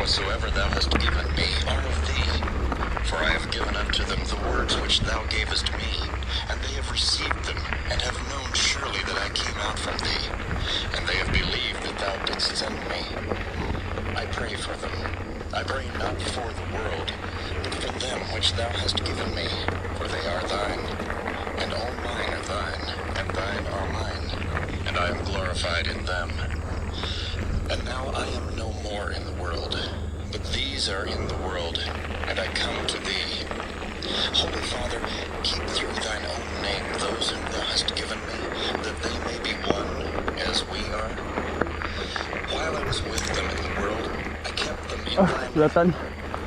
whatsoever thou hast given me are of thee. For I have given unto them the words which thou gavest me, and they have received them, and have known surely that I came out from thee, and they have believed that thou didst send me. I pray for them. I pray not for the world, but for them which thou hast given me, for they are thine, and all mine are thine, and thine are mine, and I am glorified in them. And now I am no more in the world, but these are in the world, and I come to thee. Holy Father, keep through thine own name those whom thou hast given me, that they may be one as we are. While I was with them in the world, I kept them in thy name.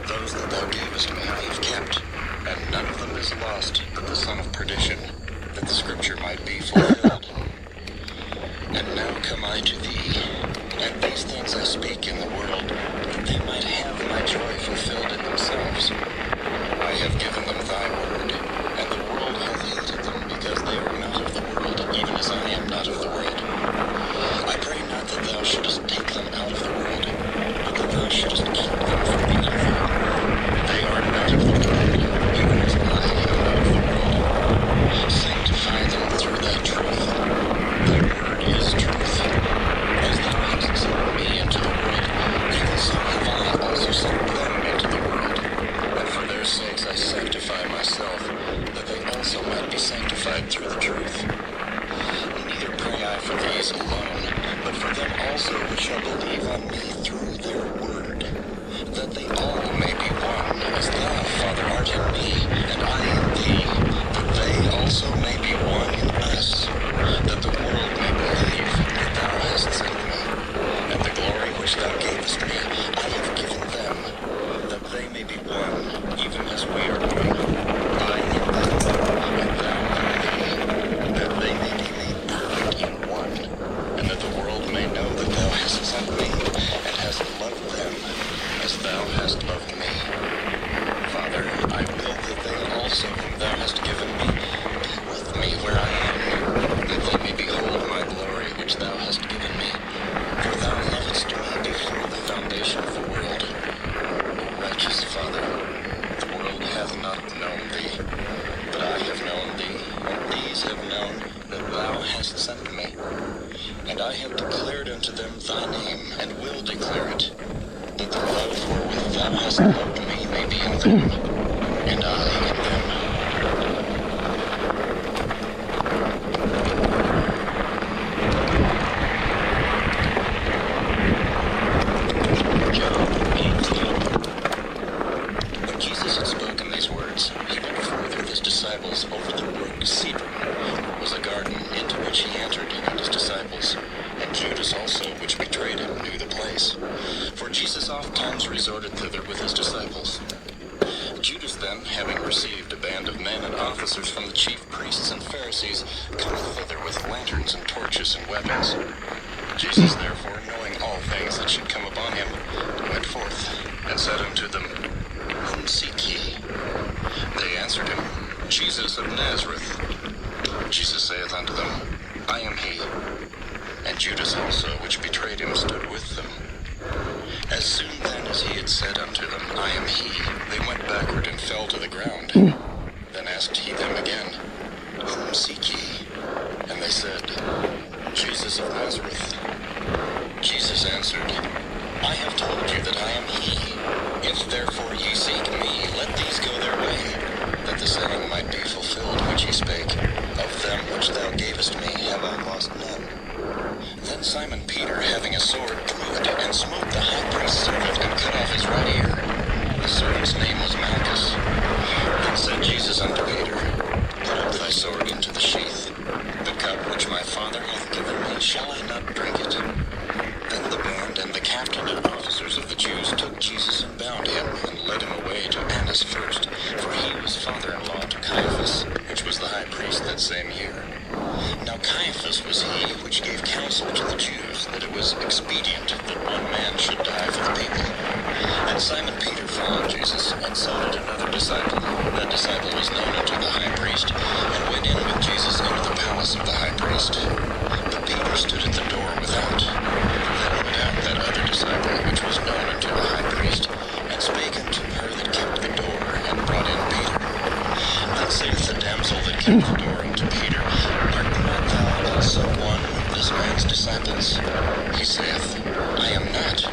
Those that thou gavest me I have kept, and none of them is lost but the son of perdition, that the scripture might be fulfilled. And now come I to thee, and these things I speak in the world, that they might have my joy fulfilled in themselves. I have given them thy word, and the world hath hated them, because they are not of the world, even as I am not of the world. I pray not that thou shouldest take them out of the world, but that thou shouldest keep them from the evil. They are not of the world, even as I am not of the world. Sanctify them through thy truth. Thy word is truth. As thou hast sent me into the world, even so have I also sent them into the world. And for their sakes I sanctify myself, that they also might be sanctified through the truth. Neither pray I for these alone, but for them also which shall believe on me through their word, that they all may be one, as thou, Father, art in me, and I in thee, that they also may be one in us, that the world may believe that thou hast sent me. And the glory which thou gavest me I have given them, that they may be one, even as we are one. I in them, and thou in me, that they may be made perfect in one, and that the world may know that thou hast sent me, and hast loved them as thou hast loved me. Father, I will that they also whom thou hast given me be with me where I am, that they may behold my glory which thou hast given me. For thou lovest me before the foundation of the world. O righteous Father, the world hath not known thee, but I have known thee, and these have known that thou hast sent me. And I have declared unto them thy name, and will declare it, that the love wherewith thou hast loved me may be in them, and I in them. When Jesus had spoken these words, he went forth with his disciples over the brook Cedron, where was a garden, into which he entered and his disciples. And Judas also, which betrayed him, knew the place. For Jesus ofttimes resorted thither with his disciples. Judas then, having received a band of men and officers from the chief priests and Pharisees, cometh thither with lanterns and torches and weapons. Jesus therefore, knowing all things that should come upon him, went forth, and said unto them, Whom seek ye? They answered him, Jesus of Nazareth. Jesus saith unto them, I am he. And Judas also, which betrayed him, stood with them. As soon then as he had said unto them, I am he, they went backward and fell to the ground. Then asked he them again, Whom seek ye? And they said, Jesus of Nazareth. Jesus answered, I have told you that I am he. If therefore ye seek me, let these go their way, that the saying might be fulfilled which he spake, Of them which thou gavest me have I lost none. Then Simon Peter, having a sword, drew it, and smote the high priest's servant, and cut off his right ear. The servant's name was Malchus. Then said Jesus unto Peter, Put up thy sword into the sheath. The cup which my Father hath given me, shall I not drink it? Then the band and the captain and officers of the Jews took Jesus and bound him, and led him away to Annas first, for he was father-in-law to Caiaphas, which was the high priest that same year. Now Caiaphas was he which gave counsel to the Jews that it was expedient that one man should die for the people. And Simon Peter followed Jesus, and so did another disciple. That disciple was known unto the high priest, and went in with Jesus into the palace of the high priest. But Peter stood at the door without. Then went out that other disciple, which was known unto the high priest, came to the door unto Peter, Art not thou also one of this man's disciples? He saith, I am not.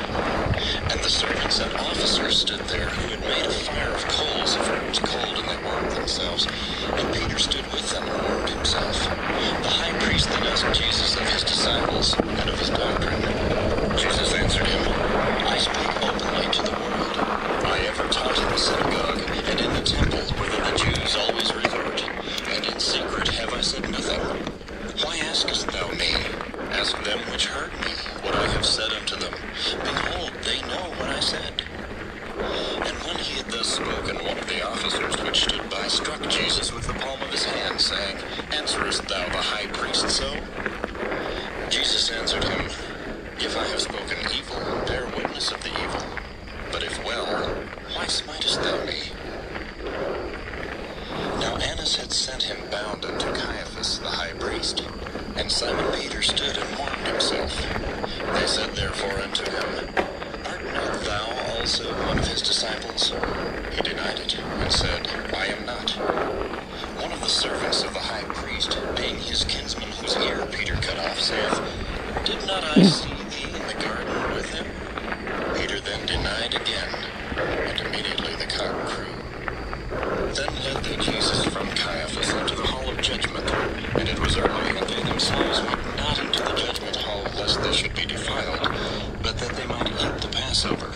And the servants and officers stood there, who had made a fire of coals, for it was cold, and they warmed themselves. And Peter stood with them and warmed himself. The high priest then asked Jesus of his disciples, and of his doctrine. Jesus answered him, I speak openly to the world. I ever taught in the synagogue, and in the temple, whither the Jews always resort, and in secret have I said nothing. Why askest thou me? Ask them which heard me, what I have said unto them. Behold, they know what I said. And when he had thus spoken, one of the officers which stood by struck Jesus with the palm of his hand, saying, Answerest thou the high priest so? Jesus answered him, If I have spoken evil, bear witness of the evil. But if well, why smitest thou me? Now Annas had sent him bound unto Caiaphas the high priest. And Simon Peter stood and warmed himself. They said therefore unto him, Art not thou also one of his disciples? He denied it, and said, I am not. One of the servants of the high priest, being his kinsman whose ear Peter cut off, saith, Did not I see thee in the garden with him? Peter then denied again, and immediately the cock crew. Then led they Jesus from Caiaphas into the hall of judgment, and it was early, and they themselves went not into the judgment hall, lest they should be defiled, but that they might eat the Passover.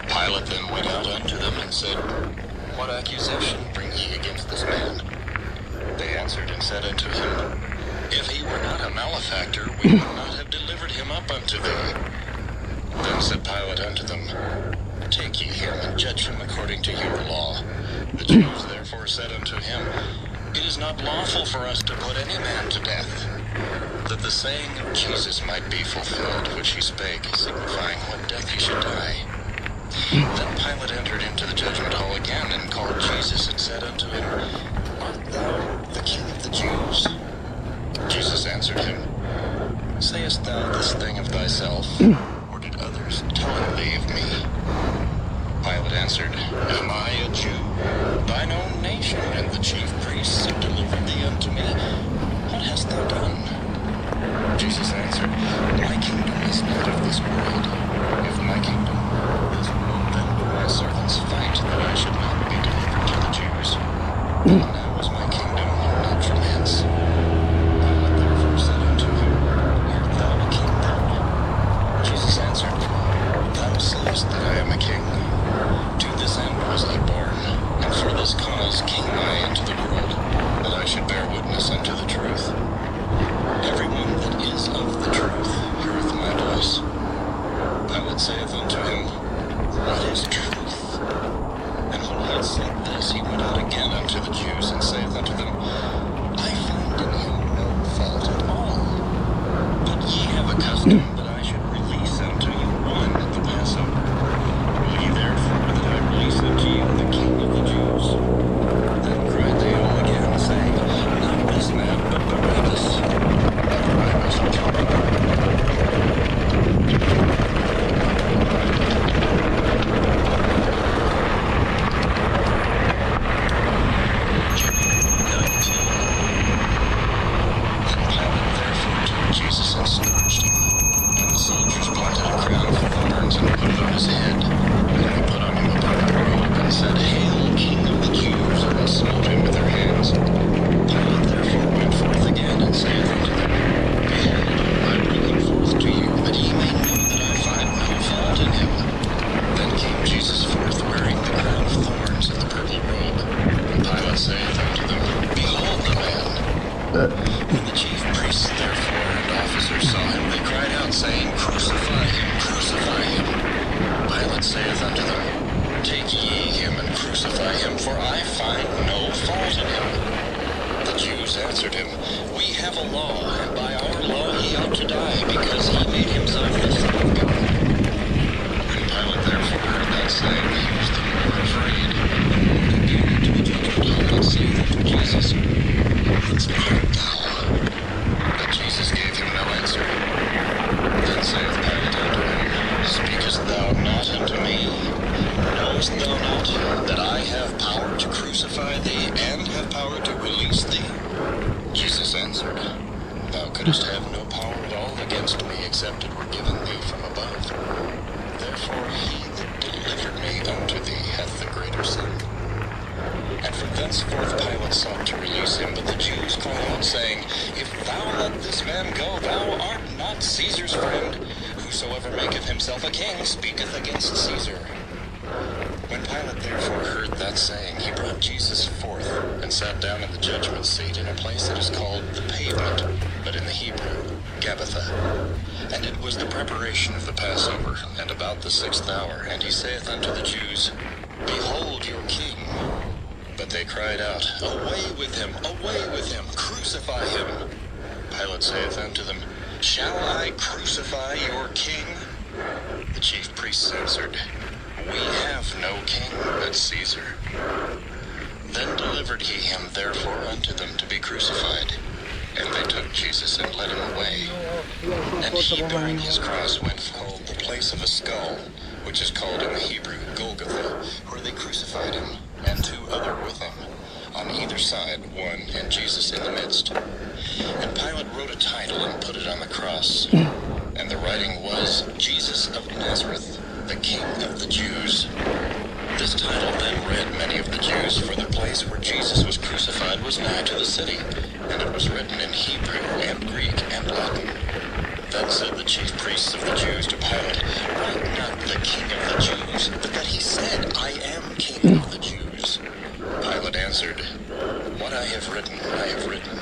Pilate then went out unto them, and said, What accusation bring ye against this man? They answered and said unto him, If he were not a malefactor, we would not have delivered him up unto thee. Then said Pilate unto them, Take ye him, and judge him according to your law. The Jews therefore said unto him, It is not lawful for us to put any man to death, that the saying of Jesus might be fulfilled, which he spake, signifying what death he should die. Then Pilate entered into the judgment hall again, and called Jesus, and said unto him, Art thou the King of the Jews? Jesus answered him, Sayest thou this thing of thyself, or did others tell thee of me? Pilate answered, Am I a Jew? Thine own nation and the chief priests have delivered thee unto me. What hast thou done? Jesus answered, My kingdom is not of this world. If my kingdom were of this world, then would my servants fight that I should not be delivered to the Jews. But now is my kingdom not from hence. Pilate therefore said unto him, Art thou a king then? Jesus answered, Thou sayest that I am a king. To this end was I born, and for this cause came I into the world, that I should bear witness unto the truth. Everyone that is of the truth heareth my voice. Pilate saith unto him, What is truth? And when he had said this, he went out again unto the Jews, and saith unto them, I find in him no fault at all. But ye have a custom that I should release unto you one at the Passover. Will ye therefore that I release unto you the King of the Jews? Then cried they all again, saying, Not this man, but Barabbas. And Barabbas was Jesus and scourged him. And the soldiers planted a crown of thorns and put it on his head. And they put on him a purple robe and said, Hail, King of the Jews! And smote him with their hands. Pilate therefore went forth again and saith unto them, Behold, I bring him forth to you, that ye may know that I find no fault in him. Then came Jesus forth wearing the crown of thorns and the purple robe. And Pilate saith unto them, Behold the man! When the chief priests therefore and officers saw him, they cried out, saying, Crucify him, crucify him. Pilate saith unto them, Take ye him and crucify him, for I find no fault in him. The Jews answered him, We have a law, and by our law he ought to die, because he made himself the Son of God. When Pilate therefore heard that saying, he was the more afraid, and went again into the judgment hall, and saith unto Jesus, Whence art thou? But Jesus gave him no answer. Then saith Pilate unto him, Speakest thou not unto me? Knowest thou not that I have power to crucify thee, and have power to release thee? against me, except it were given thee from above. Therefore he that delivered me unto thee hath the greater sin. And from thenceforth Pilate sought to release him, but the Jews cried out, saying, If thou let this man go, thou art not Caesar's friend. Whosoever maketh himself a king speaketh against Caesar. When Pilate therefore heard that saying, he brought Jesus forth, and sat down in the judgment seat in a place that is called the Pavement, but in the Hebrew, Gabbatha. And it was the preparation of the Passover, and about the 6th hour. And he saith unto the Jews, Behold your king. But they cried out, Away with him, crucify him. Pilate saith unto them, Shall I crucify your king? The chief priests answered, We have no king but Caesar. Then delivered he him therefore unto them to be crucified. And they took Jesus and led him away. And he, bearing his cross, went called the place of a skull, which is called in the Hebrew Golgotha, where they crucified him, and 2 other with him, on either side, one, and Jesus in the midst. And Pilate wrote a title and put it on the cross. And the writing was, Jesus of Nazareth, the King of the Jews. This title then read many of the Jews, for the place where Jesus was crucified was nigh to the city, and it was written in Hebrew and Greek and Latin. Then said the chief priests of the Jews to Pilate, Write not the King of the Jews, but that he said, I am King of the Jews. Pilate answered, What I have written, I have written.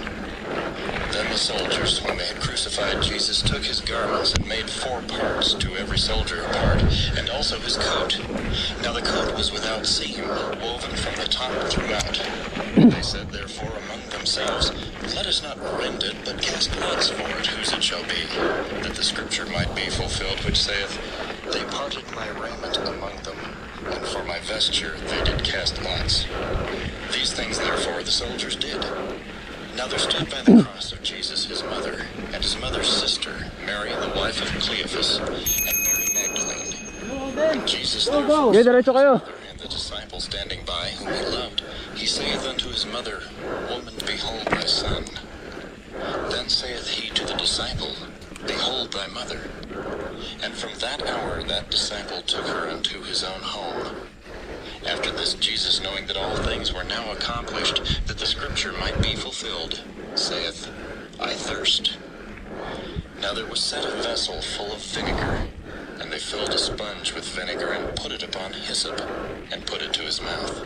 Then the soldiers, when they had crucified Jesus, took his garments and made 4 parts, to every soldier a part, and also his coat. Now the coat was without seam, woven from the top throughout. They said therefore among themselves, Let us not rend it, but cast lots for it, whose it shall be, that the scripture might be fulfilled, which saith, They parted my raiment among them, and for my vesture they did cast lots. These things therefore the soldiers did. Now there stood by the cross of Jesus his mother, and his mother's sister, Mary the wife of Cleophas, and Mary Magdalene. And Jesus therefore saw and the disciple standing by, whom he loved, he saith unto his mother, Woman, behold thy son. Then saith he to the disciple, Behold thy mother. And from that hour that disciple took her unto his own home. After this, Jesus, knowing that all things were now accomplished, that the scripture might be fulfilled, saith, I thirst. Now there was set a vessel full of vinegar, and they filled a sponge with vinegar, and put it upon hyssop, and put it to his mouth.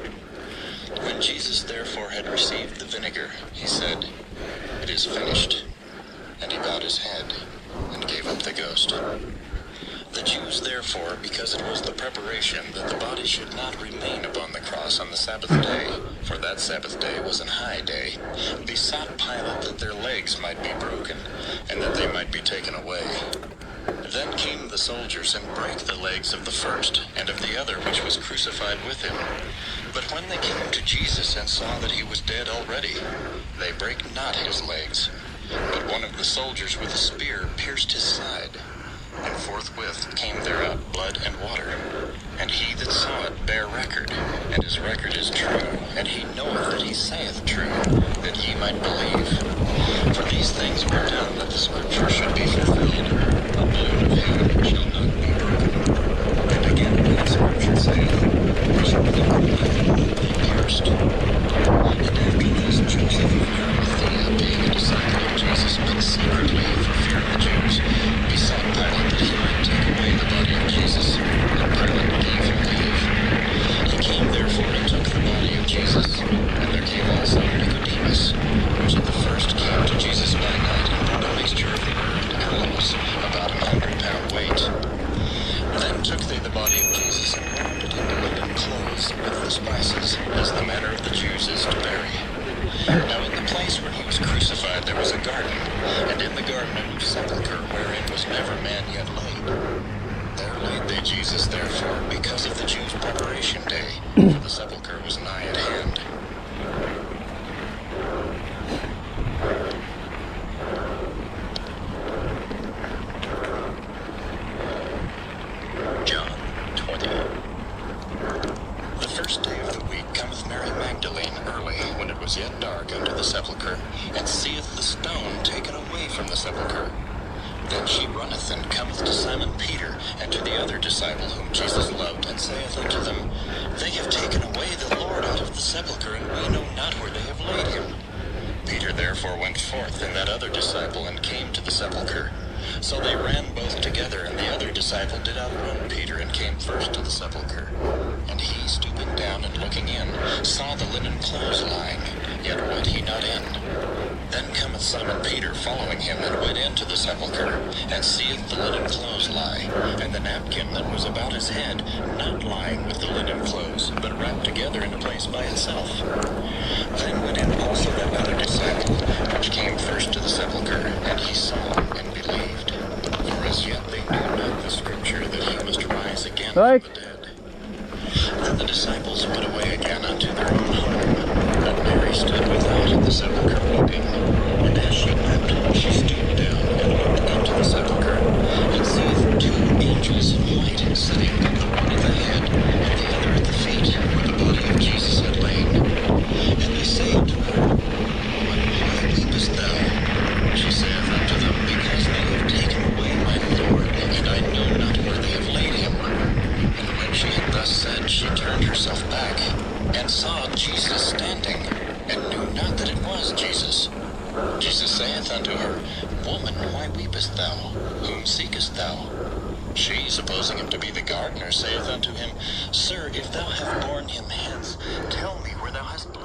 When Jesus therefore had received the vinegar, he said, It is finished. And he bowed his head, and gave up the ghost. The Jews therefore, because it was the preparation that the body should not remain upon the cross on the Sabbath day, for that Sabbath day was an high day, besought Pilate that their legs might be broken, and that they might be taken away. Then came the soldiers and brake the legs of the first, and of the other which was crucified with him. But when they came to Jesus and saw that he was dead already, they brake not his legs. But one of the soldiers with a spear pierced his side, and forthwith came there out blood and water. And he that saw it bare record, and his record is true, and he knoweth that he saith true, that ye might believe. For these things were done that the scripture should be fulfilled, A bone of him shall not be broken. And again the scripture saith, He shall be pierced. And after this Joseph of Arimathea, being a disciple of Jesus, but secretly for fear of the Jews, besought Pilate that he might take away the body of Jesus, and Pilate gave him leave. He came therefore and took the body of Jesus, and there came also Nicodemus, which at the first came to Jesus by night, and brought a mixture of myrrh and aloes, about 100-pound weight. Then took they the body of Jesus, and wound it in linen clothes with the spices, as the manner of the Jews is to bury. Now in the place where he was crucified there was a garden, and in the garden a new sepulchre, wherein was never man yet laid. There laid they Jesus therefore, because of the Jews' preparation day, for the sepulchre was nigh at hand. John 20. The first day of the week cometh Mary Magdalene early, when it was yet dark, unto the sepulchre, and seeth the stone taken away from the sepulchre. Then she runneth and cometh to Simon Peter, and to the other disciple whom Jesus loved, and saith unto them, They have taken away the Lord out of the sepulchre, and we know not where they have laid him. Peter therefore went forth, and that other disciple, and came to the sepulchre. So they ran both together, and the other disciple did outrun Peter, and came first to the sepulchre. And he, stooping down and looking in, saw the linen clothes lying, yet went he not in. Then cometh Simon Peter following him, and went into the sepulchre, and seeth the linen clothes lie, and the napkin that was about his head, not lying with the linen clothes, but wrapped together in a place by itself. Then went in also that other disciple, which came first to the sepulchre, and he saw and believed. For as yet they knew not the scripture that he must rise again from the dead. Then the disciples went away again unto their own home, but Mary stood without at the sepulchre weeping. And as she wept, she stooped down and looked into the sepulchre, and seeth two angels in white sitting, the one at the head, and the other at the feet, where the body of Jesus had lain. And they say unto her, Woman, why weepest thou? She saith unto them, Because they have taken away my Lord, and I know not where they have laid him. And when she had thus said, she turned herself back, and saw Jesus standing, and knew not that it was Jesus. Jesus saith unto her, Woman, why weepest thou? Whom seekest thou? She, supposing him to be the gardener, saith unto him, Sir, if thou have borne him hence, tell me where thou hast laid him.